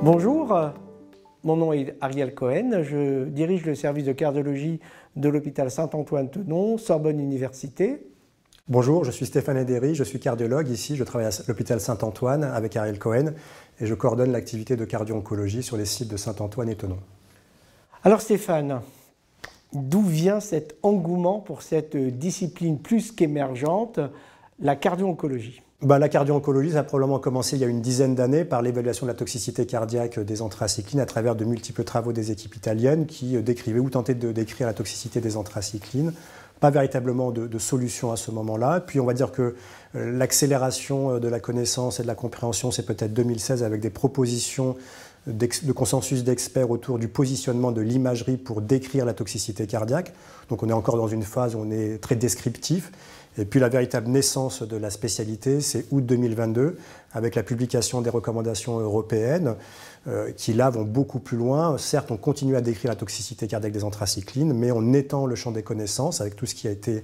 Bonjour, mon nom est Ariel Cohen, je dirige le service de cardiologie de l'hôpital Saint-Antoine-Tenon, Sorbonne Université. Bonjour, je suis Stéphane Edéry, je suis cardiologue ici, je travaille à l'hôpital Saint-Antoine avec Ariel Cohen et je coordonne l'activité de cardio-oncologie sur les sites de Saint-Antoine et Tenon. Alors Stéphane, d'où vient cet engouement pour cette discipline plus qu'émergente, la cardio-oncologie? La cardio-oncologie, ça a probablement commencé il y a une dizaine d'années par l'évaluation de la toxicité cardiaque des anthracyclines à travers de multiples travaux des équipes italiennes qui décrivaient ou tentaient de décrire la toxicité des anthracyclines. Pas véritablement de solution à ce moment-là. Puis on va dire que l'accélération de la connaissance et de la compréhension, c'est peut-être 2016 avec des propositions de consensus d'experts autour du positionnement de l'imagerie pour décrire la toxicité cardiaque. Donc on est encore dans une phase où on est très descriptif. Et puis la véritable naissance de la spécialité, c'est août 2022, avec la publication des recommandations européennes, qui là vont beaucoup plus loin. Certes, on continue à décrire la toxicité cardiaque des anthracyclines, mais on étend le champ des connaissances avec tout ce qui a été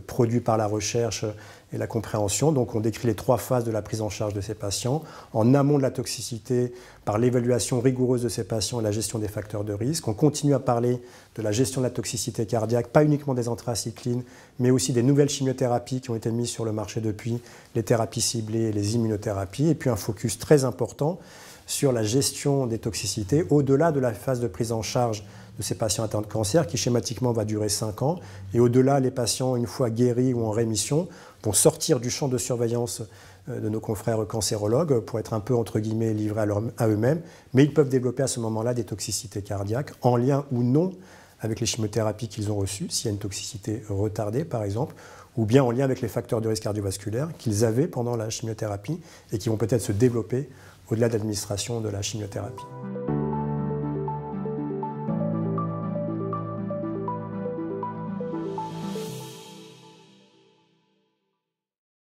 produit par la recherche et la compréhension. Donc on décrit les 3 phases de la prise en charge de ces patients, en amont de la toxicité, par l'évaluation rigoureuse de ces patients et la gestion des facteurs de risque. On continue à parler de la gestion de la toxicité cardiaque, pas uniquement des anthracyclines, mais aussi des nouvelles chimiothérapies qui ont été mises sur le marché depuis, les thérapies ciblées et les immunothérapies, et puis un focus très important sur la gestion des toxicités au-delà de la phase de prise en charge de ces patients atteints de cancer qui schématiquement va durer 5 ans. Et au-delà, les patients, une fois guéris ou en rémission, vont sortir du champ de surveillance de nos confrères cancérologues pour être un peu, entre guillemets, livrés à eux-mêmes. Mais ils peuvent développer à ce moment-là des toxicités cardiaques en lien ou non avec les chimiothérapies qu'ils ont reçues, s'il y a une toxicité retardée par exemple, ou bien en lien avec les facteurs de risque cardiovasculaire qu'ils avaient pendant la chimiothérapie et qui vont peut-être se développer au-delà de l'administration de la chimiothérapie.